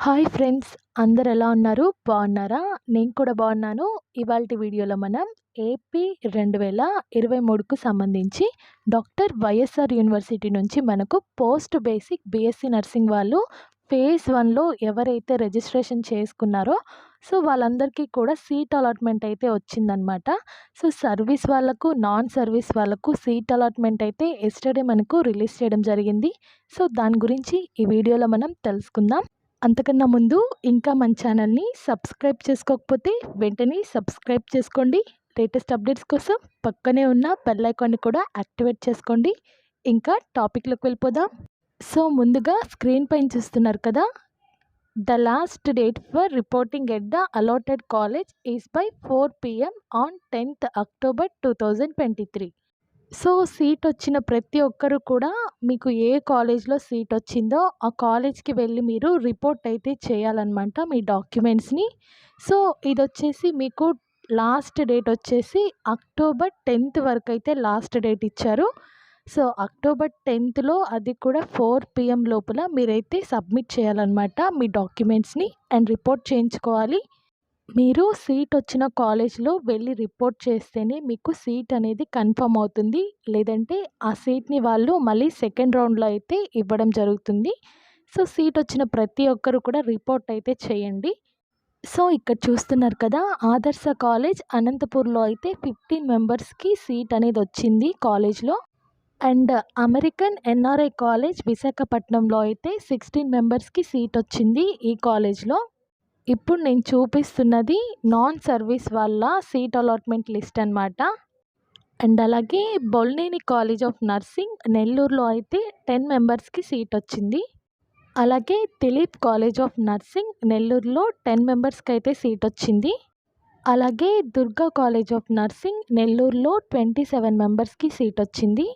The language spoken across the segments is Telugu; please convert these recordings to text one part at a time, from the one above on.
హాయ్ ఫ్రెండ్స్, అందరు ఎలా ఉన్నారు? బాగున్నారా? నేను కూడా బాగున్నాను. ఇవాల్టి వీడియోలో మనం ఏపీ 2023కు సంబంధించి డాక్టర్ వైఎస్ఆర్ యూనివర్సిటీ నుంచి మనకు పోస్ట్ బేసిక్ బీఎస్సీ నర్సింగ్ వాళ్ళు ఫేజ్ 1లో ఎవరైతే రిజిస్ట్రేషన్ చేసుకున్నారో వాళ్ళందరికీ కూడా సీట్ అలాట్మెంట్ అయితే వచ్చిందనమాట. సర్వీస్ వాళ్ళకు, నాన్ సర్వీస్ వాళ్ళకు సీట్ అలాట్మెంట్ అయితే ఎస్టర్డే మనకు రిలీజ్ చేయడం జరిగింది. దాని గురించి ఈ వీడియోలో మనం తెలుసుకుందాం. అంతకన్నా ముందు ఇంకా మన ఛానల్ని సబ్స్క్రైబ్ చేసుకోకపోతే వెంటనే సబ్స్క్రైబ్ చేసుకోండి. లేటెస్ట్ అప్డేట్స్ కోసం పక్కనే ఉన్న బెల్ ఐకాన్ని కూడా యాక్టివేట్ చేసుకోండి. ఇంకా టాపిక్లోకి వెళ్ళిపోదాం. ముందుగా స్క్రీన్ పైన చూస్తున్నారు కదా, the last date for reporting at the allotted college is by 4 PM on 10th October 2023. Seat వచ్చిన ప్రతి ఒక్కరు కూడా మీకు ఏ కాలేజ్లో సీట్ వచ్చిందో ఆ కాలేజ్కి వెళ్ళి మీరు రిపోర్ట్ అయితే చేయాలన్నమాట మీ డాక్యుమెంట్స్ని. ఇది వచ్చేసి మీకు లాస్ట్ డేట్ వచ్చేసి October 10th వరకు అయితే లాస్ట్ డేట్ ఇచ్చారు. October 10thలో అది కూడా 4 PM లోపల మీరైతే సబ్మిట్ చేయాలన్నమాట మీ డాక్యుమెంట్స్ని అండ్ రిపోర్ట్ చేయించుకోవాలి. మీరు సీట్ వచ్చిన కాలేజ్లో వెళ్ళి రిపోర్ట్ చేస్తేనే మీకు సీట్ అనేది కన్ఫర్మ్ అవుతుంది. లేదంటే ఆ సీట్ని వాళ్ళు మళ్ళీ సెకండ్ రౌండ్లో అయితే ఇవ్వడం జరుగుతుంది. సీట్ వచ్చిన ప్రతి ఒక్కరు కూడా రిపోర్ట్ అయితే చేయండి. ఇక్కడ చూస్తున్నారు కదా, ఆదర్శ కాలేజ్ అనంతపూర్లో అయితే 15 మెంబర్స్కి సీట్ అనేది వచ్చింది కాలేజ్లో. అండ్ అమెరికన్ ఎన్ఆర్ఐ కాలేజ్ విశాఖపట్నంలో అయితే 16 మెంబర్స్కి సీట్ వచ్చింది ఈ కాలేజ్లో. ఇప్పుడు నేను చూపిస్తున్నది నాన్ సర్వీస్ వాళ్ళ సీట్ అలాట్మెంట్ లిస్ట్ అనమాట. అండ్ అలాగే బొల్నేని కాలేజ్ ఆఫ్ నర్సింగ్ నెల్లూరులో అయితే 10 మెంబర్స్కి సీట్ వచ్చింది. అలాగే దిలీప్ కాలేజ్ ఆఫ్ నర్సింగ్ నెల్లూరులో 10 మెంబర్స్కి అయితే సీట్ వచ్చింది. అలాగే దుర్గా కాలేజ్ ఆఫ్ నర్సింగ్ నెల్లూరులో 27 మెంబర్స్కి సీట్ వచ్చింది.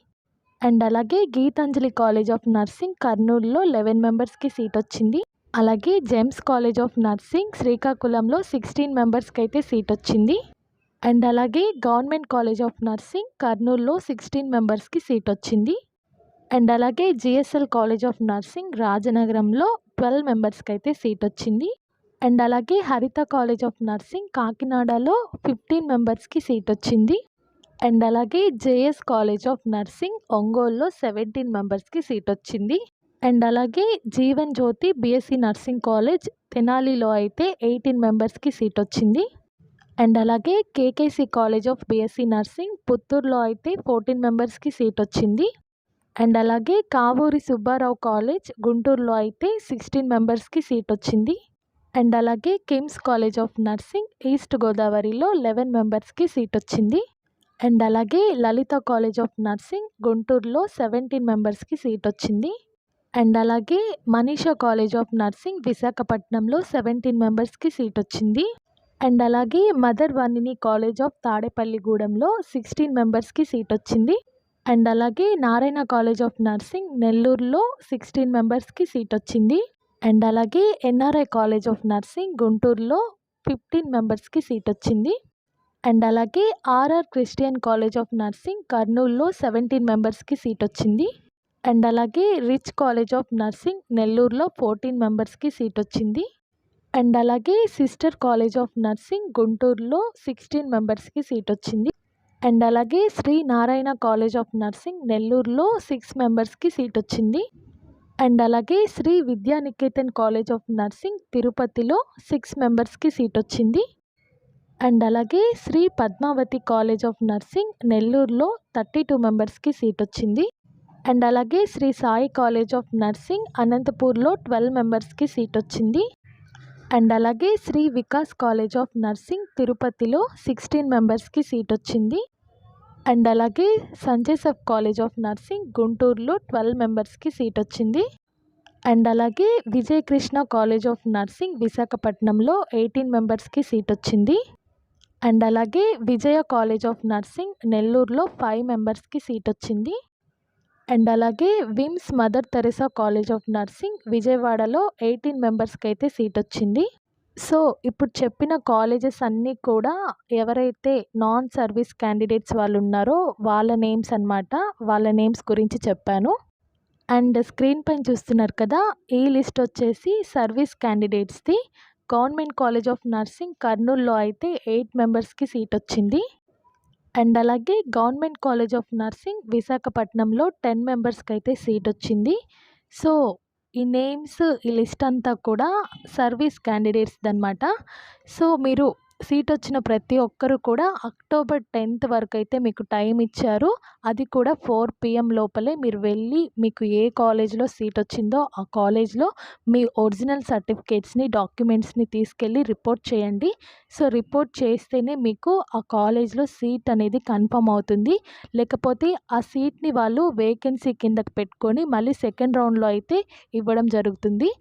అండ్ అలాగే గీతాంజలి కాలేజ్ ఆఫ్ నర్సింగ్ కర్నూలులో 11 మెంబర్స్కి సీట్ వచ్చింది. అలాగే జెమ్స్ కాలేజ్ ఆఫ్ నర్సింగ్ శ్రీకాకుళంలో 16 మెంబర్స్కి అయితే సీట్ వచ్చింది. అండ్ అలాగే గవర్నమెంట్ కాలేజ్ ఆఫ్ నర్సింగ్ కర్నూలులో 16 మెంబర్స్కి సీట్ వచ్చింది. అండ్ అలాగే జిఎస్ఎల్ కాలేజ్ ఆఫ్ నర్సింగ్ రాజనగరంలో 12 మెంబర్స్కి అయితే సీట్ వచ్చింది. అండ్ అలాగే హరిత కాలేజ్ ఆఫ్ నర్సింగ్ కాకినాడలో 15 మెంబర్స్కి సీట్ వచ్చింది. అండ్ అలాగే జేఎస్ కాలేజ్ ఆఫ్ నర్సింగ్ ఒంగోలులో 17 మెంబర్స్కి సీట్ వచ్చింది. అండ్ అలాగే Jeevan Jyoti BSc nursing college తెనాలిలో అయితే 18 మెంబర్స్కి సీట్ వచ్చింది. అండ్ అలాగే కేకేసి కాలేజ్ ఆఫ్ బీఎస్సీ నర్సింగ్ పుత్తూరులో అయితే 14 మెంబర్స్కి సీట్ వచ్చింది. అండ్ అలాగే కావూరి సుబ్బారావు కాలేజ్ గుంటూరులో అయితే 16 మెంబర్స్కి సీట్ వచ్చింది. అండ్ అలాగే KIMS college of nursing east గోదావరిలో 11 మెంబర్స్కి సీట్ వచ్చింది. అండ్ అలాగే లలిత కాలేజ్ ఆఫ్ నర్సింగ్ గుంటూరులో 17 మెంబర్స్కి సీట్ వచ్చింది. అండ్ అలాగే మనీషా కాలేజ్ ఆఫ్ నర్సింగ్ విశాఖపట్నంలో 17 మెంబర్స్కి సీట్ వచ్చింది. అండ్ అలాగే మదర్ వాణిని కాలేజ్ ఆఫ్ తాడేపల్లిగూడెంలో 16 మెంబర్స్కి సీట్ వచ్చింది. అండ్ అలాగే నారాయణ కాలేజ్ ఆఫ్ నర్సింగ్ నెల్లూరులో 16 మెంబర్స్కి సీట్ వచ్చింది. అండ్ అలాగే ఎన్ఆర్ఐ కాలేజ్ ఆఫ్ నర్సింగ్ గుంటూరులో 15 మెంబర్స్కి సీట్ వచ్చింది. అండ్ అలాగే RR Christian college of nursing కర్నూలులో 17 మెంబర్స్కి సీట్ వచ్చింది. అండ్ అలాగే రిచ్ కాలేజ్ ఆఫ్ నర్సింగ్ నెల్లూరులో 14 మెంబర్స్కి సీట్ వచ్చింది. అండ్ అలాగే సిస్టర్ కాలేజ్ ఆఫ్ నర్సింగ్ గుంటూరులో 16 మెంబర్స్కి సీట్ వచ్చింది. అండ్ అలాగే Shri Narayana college of nursing నెల్లూరులో 6 మెంబర్స్కి సీట్ వచ్చింది. అండ్ అలాగే Shri Vidyanikethan college of nursing తిరుపతిలో 6 మెంబర్స్కి సీట్ వచ్చింది. అండ్ అలాగే Shri Padmavathi college of nursing నెల్లూరులో 32 మెంబర్స్కి సీట్ వచ్చింది. అండ్ అలాగే Shri Sai college of nursing అనంతపూర్లో 12 మెంబర్స్కి సీట్ వచ్చింది. అండ్ అలాగే Shri Vikas college of nursing తిరుపతిలో 16 మెంబర్స్కి సీట్ వచ్చింది. అండ్ అలాగే Saint Joseph college of nursing గుంటూరులో 12 మెంబర్స్కి సీట్ వచ్చింది. అండ్ అలాగే విజయ కృష్ణ కాలేజ్ ఆఫ్ నర్సింగ్ విశాఖపట్నంలో 18 మెంబర్స్కి సీట్ వచ్చింది. అండ్ అలాగే విజయ కాలేజ్ ఆఫ్ నర్సింగ్ నెల్లూరులో 5 మెంబర్స్కి సీట్ వచ్చింది. అండ్ అలాగే VIMS Mother Teresa college of nursing విజయవాడలో 18 మెంబర్స్కి అయితే సీట్ వచ్చింది. ఇప్పుడు చెప్పిన కాలేజెస్ అన్నీ కూడా ఎవరైతే నాన్ సర్వీస్ క్యాండిడేట్స్ వాళ్ళు ఉన్నారో వాళ్ళ నేమ్స్ అన్నమాట. వాళ్ళ నేమ్స్ గురించి చెప్పాను. అండ్ స్క్రీన్ పైన చూస్తున్నారు కదా, ఈ లిస్ట్ వచ్చేసి సర్వీస్ క్యాండిడేట్స్ది. గవర్నమెంట్ కాలేజ్ ఆఫ్ నర్సింగ్ కర్నూలులో అయితే 8 మెంబర్స్కి సీట్ వచ్చింది. అండ్ అలాగే గవర్నమెంట్ కాలేజ్ ఆఫ్ నర్సింగ్ విశాఖపట్నంలో 10 మెంబర్స్కి అయితే సీట్ వచ్చింది. సో ఈ నేమ్స్, ఈ లిస్ట్ అంతా కూడా సర్వీస్ క్యాండిడేట్స్ది అనమాట. సో మీరు సీట్ వచ్చిన ప్రతి ఒక్కరు కూడా అక్టోబర్ 10th వరకు అయితే మీకు టైం ఇచ్చారు. అది కూడా 4 PM లోపలే మీరు వెళ్ళి మీకు ఏ కాలేజ్లో సీట్ వచ్చిందో ఆ కాలేజ్లో మీ ఒరిజినల్ సర్టిఫికేట్స్ని, డాక్యుమెంట్స్ని తీసుకెళ్ళి రిపోర్ట్ చేయండి. సో రిపోర్ట్ చేస్తేనే మీకు ఆ కాలేజ్లో సీట్ అనేది కన్ఫర్మ్ అవుతుంది. లేకపోతే ఆ సీట్ని వాళ్ళు వేకెన్సీ కిందకి పెట్టుకొని మళ్ళీ సెకండ్ రౌండ్లో అయితే ఇవ్వడం జరుగుతుంది.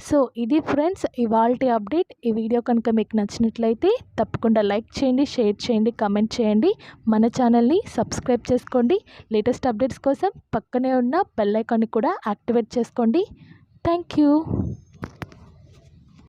సో ఇది ఫ్రెండ్స్ ఇవాల్టి అప్డేట్. ఈ వీడియో కనుక మీకు నచ్చినట్లయితే తప్పకుండా లైక్ చేయండి, షేర్ చేయండి, కమెంట్ చేయండి. మన ఛానల్ని సబ్స్క్రైబ్ చేసుకోండి. లేటెస్ట్ అప్డేట్స్ కోసం పక్కనే ఉన్న బెల్ ఐకాన్ని కూడా యాక్టివేట్ చేసుకోండి. Thank you.